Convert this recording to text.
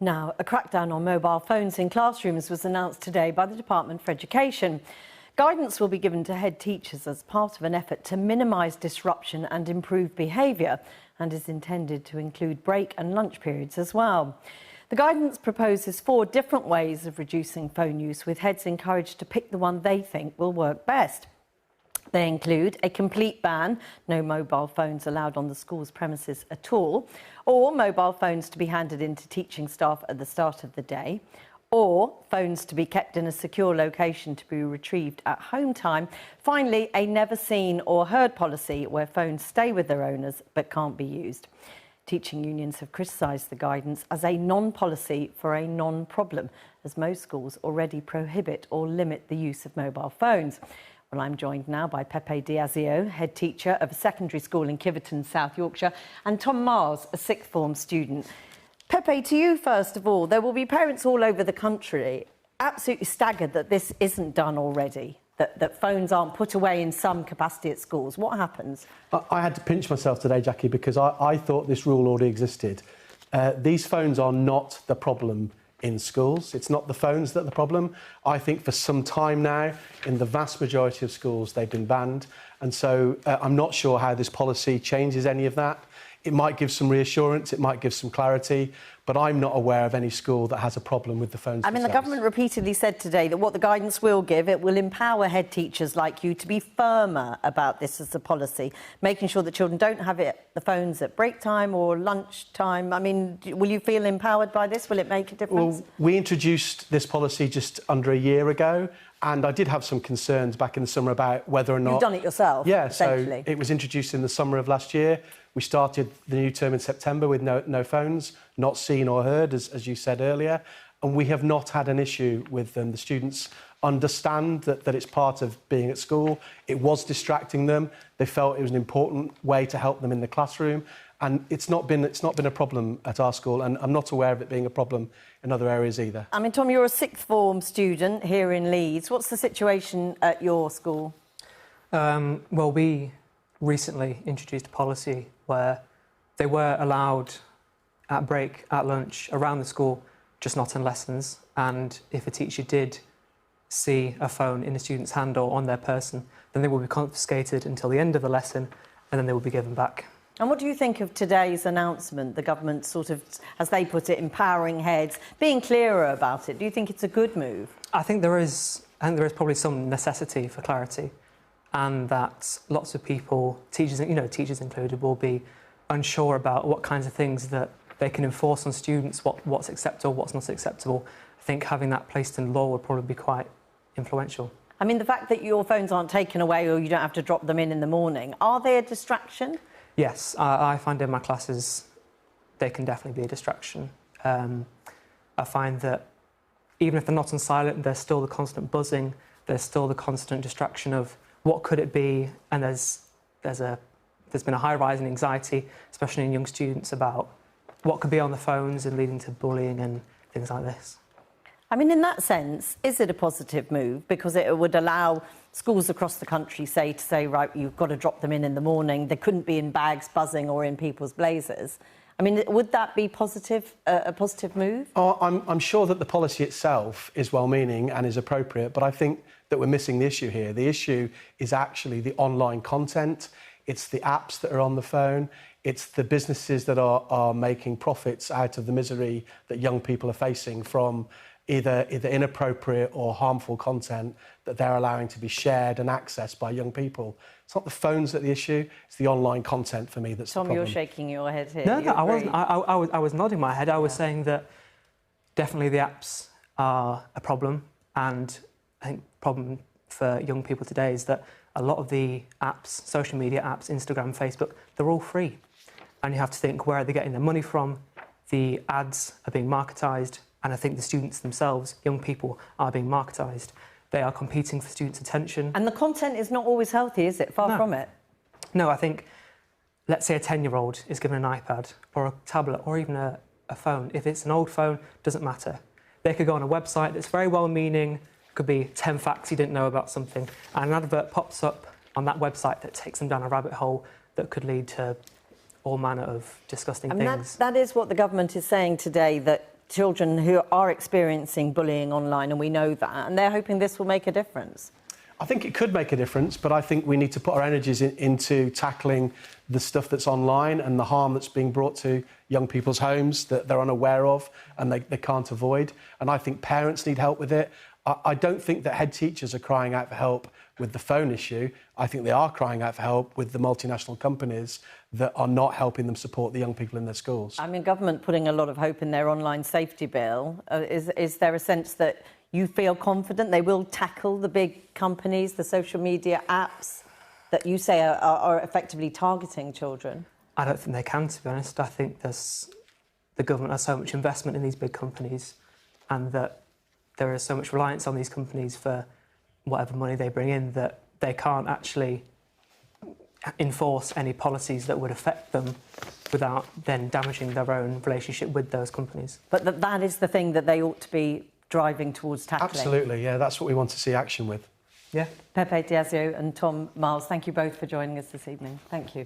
Now, a crackdown on mobile phones in classrooms was announced today by the Department for Education. Guidance will be given to head teachers as part of an effort to minimise disruption and improve behaviour, and is intended to include break and lunch periods as well. The guidance proposes 4 different ways of reducing phone use, with heads encouraged to pick the one they think will work best. They include a complete ban, no mobile phones allowed on the school's premises at all, or mobile phones to be handed in to teaching staff at the start of the day, or phones to be kept in a secure location to be retrieved at home time. Finally, a never seen or heard policy where phones stay with their owners but can't be used. Teaching unions have criticised the guidance as a non-policy for a non-problem, as most schools already prohibit or limit the use of mobile phones. Well, I'm joined now by Pepe Dilasio, head teacher of a secondary school in Kiveton, South Yorkshire, and Tom Marles, a sixth form student. Pepe, to you first of all, there will be parents all over the country absolutely staggered that this isn't done already, that phones aren't put away in some capacity at schools. What happens? I had to pinch myself today, Jackie, because I thought this rule already existed. These phones are not the problem in schools. It's not the phones that are the problem. I think for some time now, in the vast majority of schools, they've been banned. And so I'm not sure how this policy changes any of that. It might give some reassurance, it might give some clarity, but I'm not aware of any school that has a problem with the phones themselves. The government repeatedly said today that what the guidance will give, it will empower head teachers like you to be firmer about this as a policy, making sure that children don't have the phones at break time or lunch time. I mean, will you feel empowered by this? Will it make a difference? Well, we introduced this policy just under a year ago, and I did have some concerns back in the summer about whether or not... You've done it yourself, yeah, essentially. So it was introduced in the summer of last year. We started the new term in September with no phones, not seen or heard, as you said earlier, and we have not had an issue with them. The students understand that it's part of being at school. It was distracting them. They felt it was an important way to help them in the classroom, and it's not been a problem at our school, and I'm not aware of it being a problem in other areas either. I mean, Tom, you're a sixth form student here in Leeds. What's the situation at your school? Well, we recently introduced a policy where they were allowed at break, at lunch, around the school, just not in lessons. And if a teacher did see a phone in a student's hand or on their person, then they will be confiscated until the end of the lesson, and then they will be given back. And what do you think of today's announcement, the government sort of, as they put it, empowering heads, being clearer about it? Do you think it's a good move? I think there is probably some necessity for clarity, and that lots of people, teachers included, will be unsure about what kinds of things that they can enforce on students, what's acceptable, what's not acceptable. I think having that placed in law would probably be quite influential. I mean, the fact that your phones aren't taken away or you don't have to drop them in the morning, are they a distraction? Yes, I find in my classes they can definitely be a distraction. I find that even if they're not on silent, there's still the constant buzzing, there's still the constant distraction of what could it be, and there's been a high rise in anxiety, especially in young students, about what could be on the phones and leading to bullying and things like this. I mean, in that sense, is it a positive move? Because it would allow schools across the country, to say, right, you've got to drop them in the morning. They couldn't be in bags buzzing or in people's blazers. I mean, would that be positive, a positive move? Oh, I'm sure that the policy itself is well-meaning and is appropriate, but I think that we're missing the issue here. The issue is actually the online content. It's the apps that are on the phone. It's the businesses that are making profits out of the misery that young people are facing from either inappropriate or harmful content that they're allowing to be shared and accessed by young people. It's not the phones that are the issue, it's the online content for me that's Tom, the problem. you're shaking your head here. No, I wasn't. I was nodding my head. I was saying that definitely the apps are a problem, and I think the problem for young people today is that a lot of the apps, social media apps, Instagram, Facebook, they're all free. And you have to think, where are they getting their money from? The ads are being marketised, and I think the students themselves, young people, are being marketised. They are competing for students' attention. And the content is not always healthy, is it? Far from it. No, I think, let's say a 10-year-old is given an iPad or a tablet or even a phone. If it's an old phone, doesn't matter. They could go on a website that's very well-meaning, could be 10 facts you didn't know about something, and an advert pops up on that website that takes them down a rabbit hole that could lead to all manner of disgusting things. That is what the government is saying today, that children who are experiencing bullying online, and we know that, and they're hoping this will make a difference. I think it could make a difference, but I think we need to put our energies into tackling the stuff that's online and the harm that's being brought to young people's homes that they're unaware of and they can't avoid. And I think parents need help with it. I don't think that head teachers are crying out for help with the phone issue. I think they are crying out for help with the multinational companies that are not helping them support the young people in their schools. I mean, government putting a lot of hope in their online safety bill. Is there a sense that you feel confident they will tackle the big companies, the social media apps that you say are effectively targeting children? I don't think they can, to be honest. I think the government has so much investment in these big companies, and that there is so much reliance on these companies for whatever money they bring in, that they can't actually enforce any policies that would affect them without then damaging their own relationship with those companies. But that is the thing that they ought to be driving towards tackling. Absolutely, yeah, that's what we want to see action with. Yeah. Pepe Dilasio and Tom Marles, thank you both for joining us this evening. Thank you.